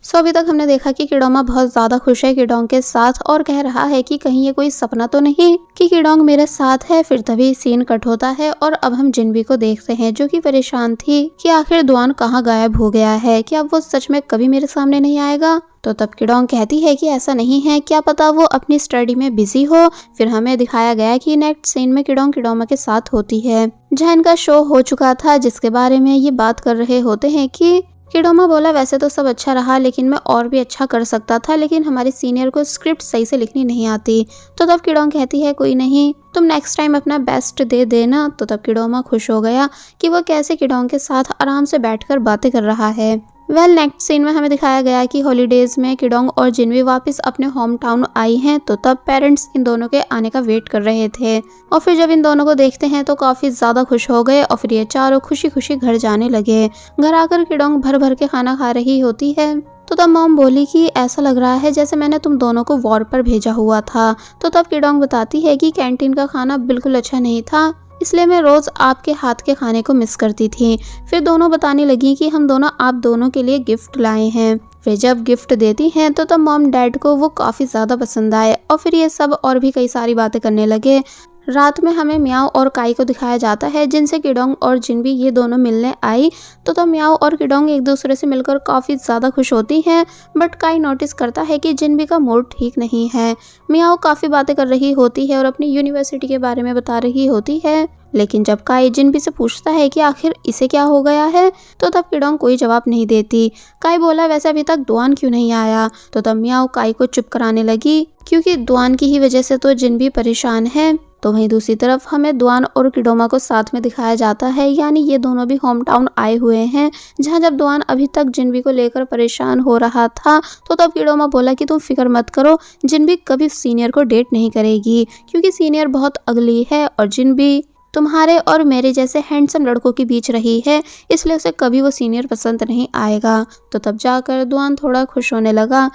सो अभी तक हमने देखा कि किडोमा बहुत ज्यादा खुश है किडोंग के साथ और कह रहा है कि कहीं ये कोई सपना तो नहीं कि किडोंग मेरे साथ है। फिर तभी सीन कट होता है और अब हम जिनबी को देखते हैं जो कि परेशान थी कि आखिर दुआन कहाँ गायब हो गया है, कि अब वो सच में कभी मेरे सामने नहीं आएगा। तो तब किडोंग कहती है कि ऐसा नहीं है, क्या पता वो अपनी स्टडी में बिजी हो। फिर हमें दिखाया गया कि नेक्स्ट सीन में किडोंग किडोमा के साथ होती है जहाँ इनका शो हो चुका था, जिसके बारे में ये बात कर रहे होते हैं कि किडोमा बोला वैसे तो सब अच्छा रहा लेकिन मैं और भी अच्छा कर सकता था, लेकिन हमारे सीनियर को स्क्रिप्ट सही से लिखनी नहीं आती। तो तब किडोंग कहती है कोई नहीं, तुम नेक्स्ट टाइम अपना बेस्ट दे देना। तो तब किडोमा खुश हो गया कि वो कैसे किडोंग के साथ आराम से बैठकर बातें कर रहा है। नेक्स्ट सीन में हमें दिखाया गया कि हॉलीडेज में किडोंग और जिनवी वापस अपने होम टाउन आई हैं। तो तब पेरेंट्स इन दोनों के आने का वेट कर रहे थे और फिर जब इन दोनों को देखते हैं तो काफी ज्यादा खुश हो गए और फिर ये चारों खुशी खुशी घर जाने लगे। घर आकर किडोंग भर भर के खाना खा रही होती है। तो तब मॉम बोली कि ऐसा लग रहा है जैसे मैंने तुम दोनों को वॉर पर भेजा हुआ था। तो तब किडोंग बताती है कि कैंटीन का खाना बिल्कुल अच्छा नहीं था, इसलिए मैं रोज आपके हाथ के खाने को मिस करती थी। फिर दोनों बताने लगी कि हम दोनों आप दोनों के लिए गिफ्ट लाए हैं। फिर जब गिफ्ट देती हैं तो तब मॉम डैड को वो काफी ज्यादा पसंद आए और फिर ये सब और भी कई सारी बातें करने लगे। रात में हमें मियाओ और काई को दिखाया जाता है जिनसे किडोंग और जिनबी ये दोनों मिलने आई। तो तब मियाओ और किडोंग एक दूसरे से मिलकर काफी ज्यादा खुश होती हैं, बट काई नोटिस करता है कि जिनबी का मूड ठीक नहीं है। मियाओ काफी बातें कर रही होती है और अपनी यूनिवर्सिटी के बारे में बता रही होती है, लेकिन जब काई जिनबी से पूछता है कि आखिर इसे क्या हो गया है तो तब किडोंग कोई जवाब नहीं देती। काई बोला वैसे अभी तक दुआन क्यों नहीं आया। तो तब मियाओ काई को चुप कराने लगी क्योंकि दुआन की ही वजह से तो जिनबी परेशान है। तो वहीं दूसरी तरफ हमें दुआन और किडोमा को साथ में दिखाया जाता है, यानी ये दोनों भी होम टाउन आए हुए हैं। जहां जब दुआन अभी तक जिनबी को लेकर परेशान हो रहा था तो तब किडोमा बोला कि तुम फिक्र मत करो, जिनबी कभी सीनियर को डेट नहीं करेगी क्योंकि सीनियर बहुत अगली है और जिनबी तुम्हारे और मेरे जैसे हैंडसम लड़कों के बीच रही है, इसलिए उसे कभी वो सीनियर पसंद नहीं आएगा। तो तब जाकर दुआन थोड़ा खुश होने लगा।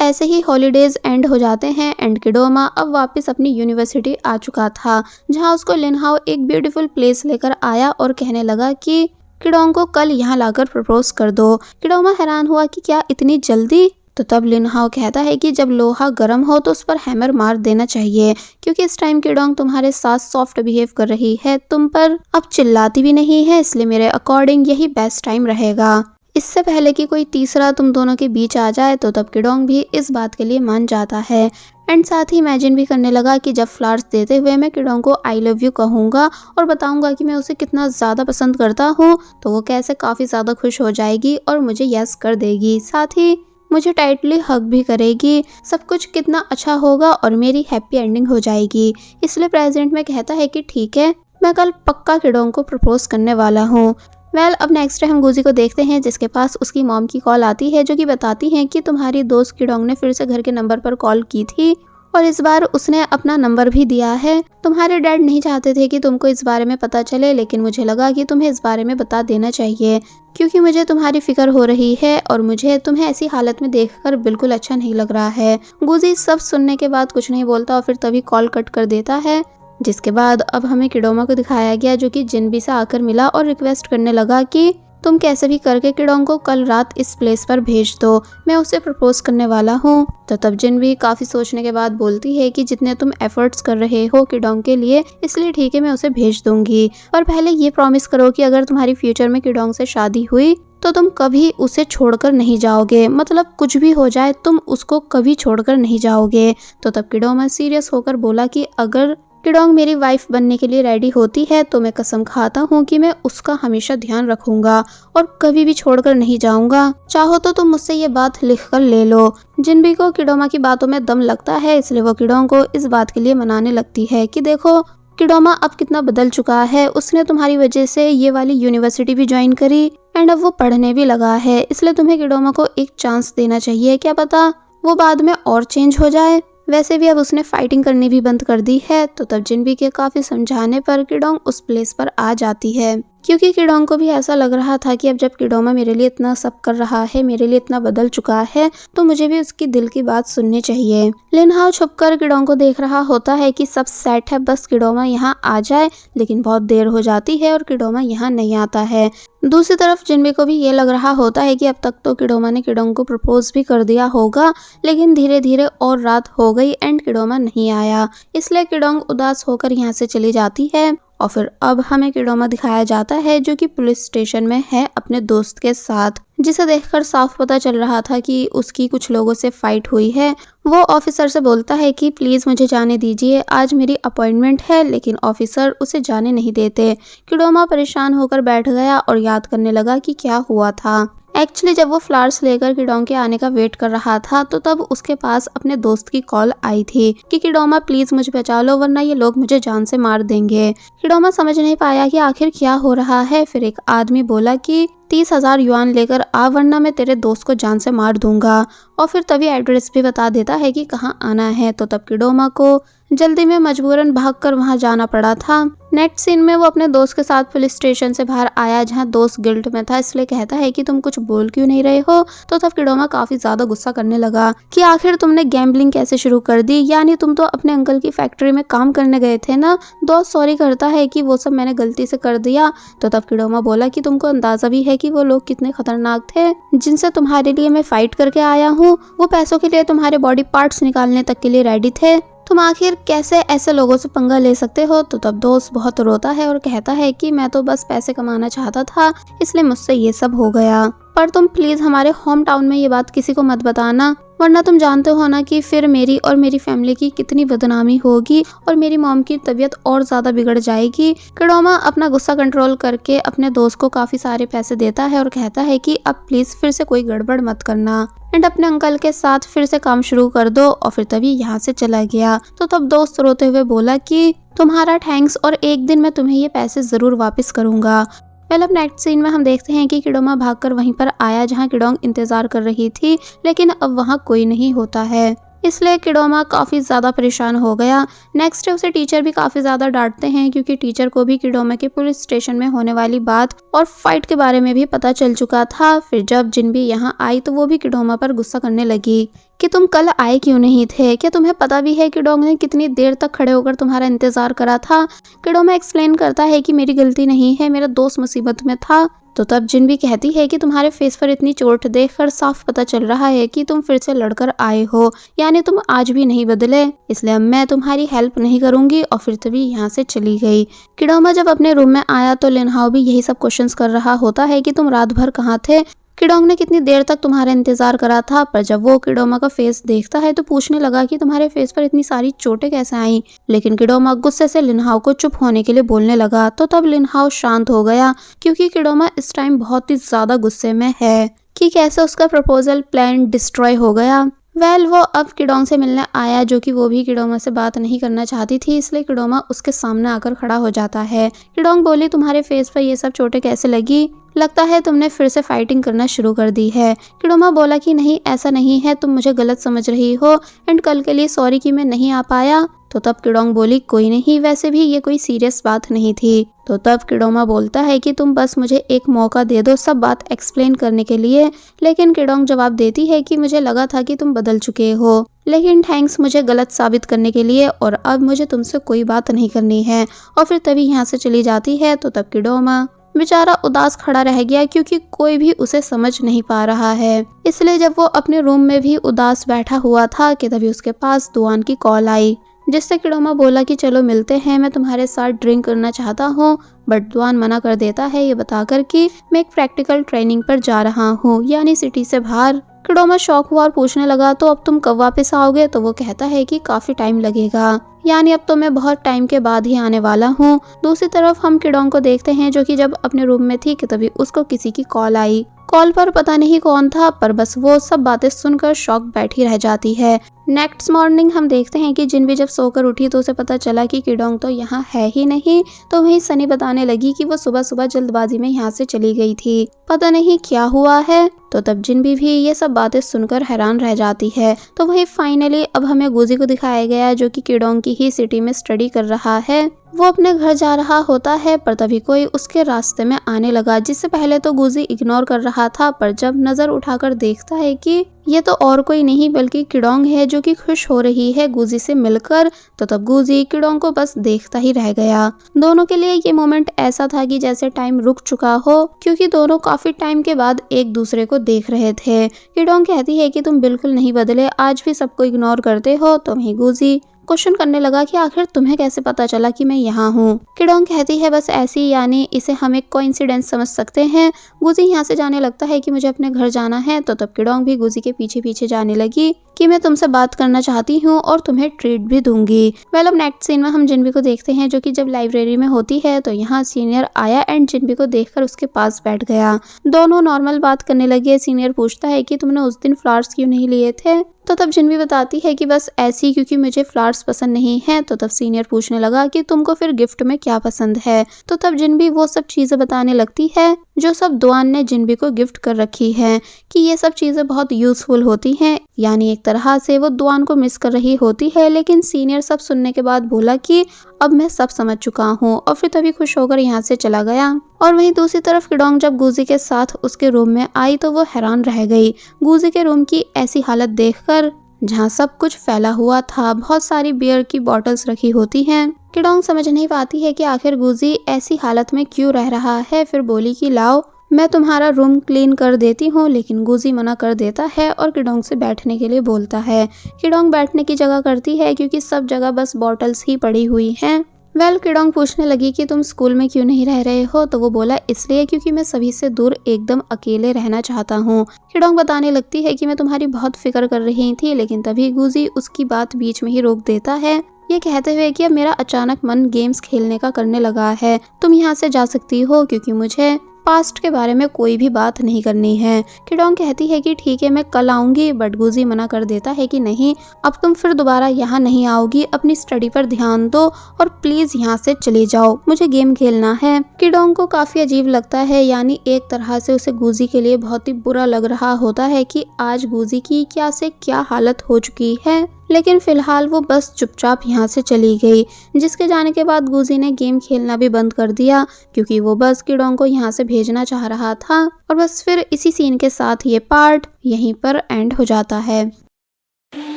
ऐसे ही हॉलीडेज एंड हो जाते हैं एंड किडोमा अब वापस अपनी यूनिवर्सिटी आ चुका था, जहां उसको लिनहाओ एक ब्यूटीफुल प्लेस लेकर आया और कहने लगा कि किडोंग को कल यहाँ लाकर प्रपोज कर दो। किडोमा हैरान हुआ कि क्या इतनी जल्दी। तो तब लिनहाओ कहता है कि जब लोहा गर्म हो तो उस पर हैमर मार देना चाहिए, क्योंकि इस टाइम किडोंग तुम्हारे साथ सॉफ्ट बिहेव कर रही है, तुम पर अब चिल्लाती भी नहीं है, इसलिए मेरे अकॉर्डिंग यही बेस्ट टाइम रहेगा। इससे पहले कि कोई तीसरा तुम दोनों के बीच आ जाए। तो तब किडोंग भी इस बात के लिए मान जाता है एंड साथ ही इमेजिन भी करने लगा कि जब फ्लावर्स देते हुए मैं किडोंग को आई लव यू कहूँगा और बताऊंगा कि मैं उसे कितना ज़्यादा पसंद करता हूँ, तो वो कैसे काफ़ी ज़्यादा खुश हो जाएगी और मुझे यस कर देगी, साथ ही मुझे टाइटली हग भी करेगी। सब कुछ कितना अच्छा होगा और मेरी हैप्पी एंडिंग हो जाएगी। इसलिए प्रेजेंट में कहता है कि ठीक है, मैं कल पक्का किडोंग को प्रपोज करने वाला हूँ। अब नेक्स्ट हम गुजी को देखते हैं जिसके पास उसकी मॉम की कॉल आती है जो कि बताती हैं कि तुम्हारी दोस्त किडोंग ने फिर से घर के नंबर पर कॉल की थी और इस बार उसने अपना नंबर भी दिया है। तुम्हारे डैड नहीं चाहते थे कि तुमको इस बारे में पता चले, लेकिन मुझे लगा कि तुम्हें इस बारे में बता देना चाहिए क्योंकि मुझे तुम्हारी फिक्र हो रही है और मुझे तुम्हें ऐसी हालत में देखकर बिल्कुल अच्छा नहीं लग रहा है। गुजी सब सुनने के बाद कुछ नहीं बोलता और फिर तभी कॉल कट कर देता है। जिसके बाद अब हमें किडोमा को दिखाया गया जो कि जिनबी से आकर मिला और रिक्वेस्ट करने लगा कि तुम कैसे भी करके किडोंग को कल रात इस प्लेस पर भेज दो, मैं उसे प्रपोज करने वाला हूँ। तो तब जिनबी काफी सोचने के बाद बोलती है कि जितने तुम एफर्ट्स कर रहे हो किडोंग के लिए, इसलिए ठीक है मैं उसे भेज दूंगी, और पहले ये प्रॉमिस करो कि अगर तुम्हारी फ्यूचर में किडोंग से शादी हुई तो तुम कभी उसे छोड़कर नहीं जाओगे, मतलब कुछ भी हो जाए तुम उसको कभी छोड़कर नहीं जाओगे। तो तब किडोमा सीरियस होकर बोला कि अगर किडोंग मेरी वाइफ बनने के लिए रेडी होती है तो मैं कसम खाता हूँ कि मैं उसका हमेशा ध्यान रखूंगा और कभी भी छोड़कर नहीं जाऊंगा। चाहो तो तुम मुझसे ये बात लिख कर ले लो। जिनबी को किडोमा की बातों में दम लगता है, इसलिए वो किडोंग को इस बात के लिए मनाने लगती है कि देखो किडोमा अब कितना बदल चुका है, उसने तुम्हारी वजह से ये वाली यूनिवर्सिटी भी ज्वाइन करी एंड अब वो पढ़ने भी लगा है, इसलिए तुम्हें किडोमा को एक चांस देना चाहिए, क्या पता वो बाद में और चेंज हो जाए। वैसे भी अब उसने फाइटिंग करनी भी बंद कर दी है। तो तब जिनबी के काफी समझाने पर किडोंग उस प्लेस पर आ जाती है। क्योंकि किडोंग को भी ऐसा लग रहा था कि अब जब किडोमा मेरे लिए इतना सब कर रहा है, मेरे लिए इतना बदल चुका है, तो मुझे भी उसकी दिल की बात सुननी चाहिए। लिनहाओ छुपकर किडोंग को देख रहा होता है कि सब सेट है, बस किडोमा यहाँ आ जाए, लेकिन बहुत देर हो जाती है और किडोमा यहाँ नहीं आता है। दूसरी तरफ जिनबी को भी ये लग रहा होता है कि अब तक तो किडोमा ने किडोंग को प्रपोज भी कर दिया होगा, लेकिन धीरे धीरे और रात हो गई एंड किडोमा नहीं आया, इसलिए किडोंग उदास होकर यहाँ से चली जाती है। और फिर अब हमें किडोमा दिखाया जाता है जो कि पुलिस स्टेशन में है अपने दोस्त के साथ, जिसे देखकर साफ पता चल रहा था कि उसकी कुछ लोगों से फाइट हुई है। वो ऑफिसर से बोलता है कि प्लीज मुझे जाने दीजिए, आज मेरी अपॉइंटमेंट है, लेकिन ऑफिसर उसे जाने नहीं देते। किडोमा परेशान होकर बैठ गया और याद करने लगा कि क्या हुआ था। एक्चुअली जब वो फ्लावर्स लेकर किडोंग के आने का वेट कर रहा था, तो तब उसके पास अपने दोस्त की कॉल आई थी कि किडोमा प्लीज मुझे बचा लो, वरना ये लोग मुझे जान से मार देंगे। किडोमा समझ नहीं पाया कि आखिर क्या हो रहा है। फिर एक आदमी बोला कि 30,000 युआन लेकर आ, वरना मैं तेरे दोस्त को जान से मार दूंगा। और फिर तभी एड्रेस भी बता देता है कि कहाँ आना है। तो तब किडोमा को जल्दी में मजबूरन भागकर वहां जाना पड़ा था। नेक्स्ट सीन में वो अपने दोस्त के साथ पुलिस स्टेशन से बाहर आया, जहां दोस्त गिल्ट में था, इसलिए कहता है कि तुम कुछ बोल क्यों नहीं रहे हो। तो तब किडोमा काफी ज्यादा गुस्सा करने लगा कि आखिर तुमने गैम्बलिंग कैसे शुरू कर दी, यानी तुम तो अपने अंकल की फैक्ट्री में काम करने गए थे ना। दोस्त सॉरी करता है कि वो सब मैंने गलती से कर दिया। तो तब किडोमा बोला कि तुमको अंदाजा भी है कि वो लोग कितने खतरनाक थे जिनसे तुम्हारे लिए मैं फाइट करके आया हूँ। वो पैसों के लिए तुम्हारे बॉडी पार्ट्स निकालने तक के लिए रेडी थे। तुम आखिर कैसे ऐसे लोगों से पंगा ले सकते हो। तो तब दोस्त बहुत रोता है और कहता है कि मैं तो बस पैसे कमाना चाहता था, इसलिए मुझसे ये सब हो गया। पर तुम प्लीज हमारे होम टाउन में ये बात किसी को मत बताना, वरना तुम जानते हो ना कि फिर मेरी और मेरी फैमिली की कितनी बदनामी होगी और मेरी मॉम की तबीयत और ज्यादा बिगड़ जाएगी। किडोमा अपना गुस्सा कंट्रोल करके अपने दोस्त को काफी सारे पैसे देता है और कहता है कि अब प्लीज फिर से कोई गड़बड़ मत करना एंड अपने अंकल के साथ फिर से काम शुरू कर दो। और फिर तभी यहाँ से चला गया। तो तब दोस्त रोते हुए बोला कि तुम्हारा थैंक्स, और एक दिन मैं तुम्हें ये पैसे जरूर वापस करूंगा। अब नेक्स्ट सीन में हम देखते हैं कि किडोमा भागकर वहीं पर आया जहां किडोंग इंतजार कर रही थी, लेकिन अब वहां कोई नहीं होता है, इसलिए किडोमा काफी ज्यादा परेशान हो गया। नेक्स्ट डे उसे टीचर भी काफी ज्यादा डांटते हैं, क्योंकि टीचर को भी किडोमा के पुलिस स्टेशन में होने वाली बात और फाइट के बारे में भी पता चल चुका था। फिर जब जिनबी यहाँ आई तो वो भी किडोमा पर गुस्सा करने लगी कि तुम कल आए क्यों नहीं थे, क्या तुम्हें पता भी है किडोंग ने कितनी देर तक खड़े होकर तुम्हारा इंतजार करा था। किडोमा एक्सप्लेन करता है कि मेरी गलती नहीं है, मेरा दोस्त मुसीबत में था। तो तब जिनबी कहती है कि तुम्हारे फेस पर इतनी चोट देखकर साफ पता चल रहा है कि तुम फिर से लड़कर आए हो, यानी तुम आज भी नहीं बदले, इसलिए अब मैं तुम्हारी हेल्प नहीं करूंगी। और फिर तभी यहाँ से चली गई। किडोमा जब अपने रूम में आया तो लिनहाओ भी यही सब क्वेश्चंस कर रहा होता है कि तुम रात भर कहाँ थे, किडोंग ने कितनी देर तक तुम्हारा इंतजार करा था। पर जब वो किडोमा का फेस देखता है तो पूछने लगा कि तुम्हारे फेस पर इतनी सारी चोटें कैसे आई, लेकिन किडोमा गुस्से से लिनहाओ को चुप होने के लिए बोलने लगा। तो तब लिनहाओ शांत हो गया, क्योंकि किडोमा इस टाइम बहुत ही ज्यादा गुस्से में है कि कैसे उसका प्रपोजल प्लान डिस्ट्रॉय हो गया। वो अब किडोंग से मिलने आया, जो कि वो भी किडोमा से बात नहीं करना चाहती थी, इसलिए किडोमा उसके सामने आकर खड़ा हो जाता है। किडोंग बोली तुम्हारे फेस पर ये सब चोटें कैसे लगी, लगता है तुमने फिर से फाइटिंग करना शुरू कर दी है। किडोमा बोला कि नहीं ऐसा नहीं है, तुम मुझे गलत समझ रही हो एंड कल के लिए सॉरी कि मैं नहीं आ पाया। तो तब किडोंग बोली कोई नहीं, वैसे भी ये कोई सीरियस बात नहीं थी। तो तब किडोमा बोलता है कि तुम बस मुझे एक मौका दे दो सब बात एक्सप्लेन करने के लिए। लेकिन किडोंग जवाब देती है कि मुझे लगा था कि तुम बदल चुके हो, लेकिन थैंक्स मुझे गलत साबित करने के लिए, और अब मुझे तुमसे कोई बात नहीं करनी है। और फिर तभी यहाँ से चली जाती है। तो तब किडोमा बेचारा उदास खड़ा रह गया, क्योंकि कोई भी उसे समझ नहीं पा रहा है। इसलिए जब वो अपने रूम में भी उदास बैठा हुआ था कि तभी उसके पास दुआन की कॉल आई, जिससे किडोमा बोला कि चलो मिलते हैं, मैं तुम्हारे साथ ड्रिंक करना चाहता हूँ। बट दुआन मना कर देता है, ये बताकर कि मैं एक प्रैक्टिकल ट्रेनिंग पर जा रहा हूँ, यानी सिटी से बाहर। किडोमा शॉक हुआ और पूछने लगा तो अब तुम कब वापस आओगे। तो वो कहता है कि काफी टाइम लगेगा, यानी अब तो मैं बहुत टाइम के बाद ही आने वाला हूँ। दूसरी तरफ हम किडोंग को देखते हैं, जो कि जब अपने रूम में थी कि तभी उसको किसी की कॉल आई। कॉल पर पता नहीं कौन था, पर बस वो सब बातें सुनकर शॉक बैठी रह जाती है। नेक्स्ट मॉर्निंग हम देखते हैं कि जिनबी जब सोकर उठी तो उसे पता चला कि किडोंग तो यहाँ है ही नहीं। तो वहीं सनी बताने लगी कि वो सुबह सुबह जल्दबाजी में यहाँ से चली गई थी, पता नहीं क्या हुआ है। तो तब जिनबी भी ये सब बातें सुनकर हैरान रह जाती है। तो वहीं फाइनली अब हमें गुजी को दिखाया गया जो कि किडोंग की ही सिटी में स्टडी कर रहा है। वो अपने घर जा रहा होता है पर तभी कोई उसके रास्ते में आने लगा, जिससे पहले तो गुजी इग्नोर कर रहा था, पर जब नजर उठाकर देखता है कि ये तो और कोई नहीं बल्कि किडोंग है जो कि खुश हो रही है गुजी से मिलकर। तो तब गुजी किडोंग को बस देखता ही रह गया। दोनों के लिए ये मोमेंट ऐसा था कि जैसे टाइम रुक चुका हो, क्योंकि दोनों काफी टाइम के बाद एक दूसरे को देख रहे थे। किडोंग कहती है कि तुम बिल्कुल नहीं बदले, आज भी सबको इग्नोर करते हो। तो वहीं गुजी क्वेश्चन करने लगा कि आखिर तुम्हें कैसे पता चला कि मैं यहाँ हूँ। किडोंग कहती है बस ऐसी, यानी इसे हम एक कोइंसिडेंस समझ सकते हैं। गुजी यहाँ से जाने लगता है कि मुझे अपने घर जाना है। तो तब किडोंग भी गुजी के पीछे पीछे जाने लगी कि मैं तुमसे बात करना चाहती हूँ और तुम्हें ट्रीट भी दूंगी। वेल अब नेक्स्ट सीन में हम जिनबी को देखते हैं जो कि जब लाइब्रेरी में होती है तो यहाँ सीनियर आया एंड जिनबी को देखकर उसके पास बैठ गया। दोनों नॉर्मल बात करने लगे। सीनियर पूछता है कि तुमने उस दिन फ्लावर्स क्यों नहीं लिए थे। तो तब जिनबी बताती है कि बस ऐसी, क्योंकि मुझे फ्लावर्स पसंद नहीं है। तो तब सीनियर पूछने लगा कि तुमको फिर गिफ्ट में क्या पसंद है। तो तब जिनबी वो सब चीजें बताने लगती है जो सब दुआन ने जिनबी को गिफ्ट कर रखी है, कि ये सब चीजें बहुत यूजफुल होती हैं, यानी एक तरह से वो दुआन को मिस कर रही होती है। लेकिन सीनियर सब सुनने के बाद बोला कि अब मैं सब समझ चुका हूँ, और फिर तभी खुश होकर यहाँ से चला गया। और वहीं दूसरी तरफ किडोंग जब गुजी के साथ उसके रूम में आई तो वो हैरान रह गई गुजी के रूम की ऐसी हालत देखकर, जहाँ सब कुछ फैला हुआ था, बहुत सारी बियर की बॉटल्स रखी होती हैं। किडोंग समझ नहीं पाती है कि आखिर गुजी ऐसी हालत में क्यों रह रहा है। फिर बोली कि लाओ मैं तुम्हारा रूम क्लीन कर देती हूँ, लेकिन गुजी मना कर देता है और किडोंग से बैठने के लिए बोलता है। किडोंग बैठने की जगह करती है क्योंकि सब जगह बस बॉटल्स ही पड़ी हुई हैं। वेल किडोंग पूछने लगी कि तुम स्कूल में क्यों नहीं रह रहे हो। तो वो बोला इसलिए क्योंकि मैं सभी से दूर एकदम अकेले रहना चाहता हूँ। किडोंग बताने लगती है कि मैं तुम्हारी बहुत फिक्र कर रही थी, लेकिन तभी गुजी उसकी बात बीच में ही रोक देता है, ये कहते हुए कि अब मेरा अचानक मन गेम्स खेलने का करने लगा है, तुम यहाँ से जा सकती हो क्योंकि मुझे पास्ट के बारे में कोई भी बात नहीं करनी है। किडोंग कहती है कि ठीक है मैं कल आऊंगी, बट गुजी मना कर देता है कि नहीं अब तुम फिर दोबारा यहाँ नहीं आओगी, अपनी स्टडी पर ध्यान दो और प्लीज यहाँ से चले जाओ, मुझे गेम खेलना है। किडोंग को काफी अजीब लगता है, यानी एक तरह से उसे गुजी के लिए बहुत ही बुरा लग रहा होता है कि आज गुजी की क्या से क्या हालत हो चुकी है। लेकिन फिलहाल वो बस चुपचाप यहाँ से चली गई, जिसके जाने के बाद गुजी ने गेम खेलना भी बंद कर दिया, क्योंकि वो बस किडोंग को यहाँ से भेजना चाह रहा था। और बस फिर इसी सीन के साथ ये पार्ट यहीं पर एंड हो जाता है।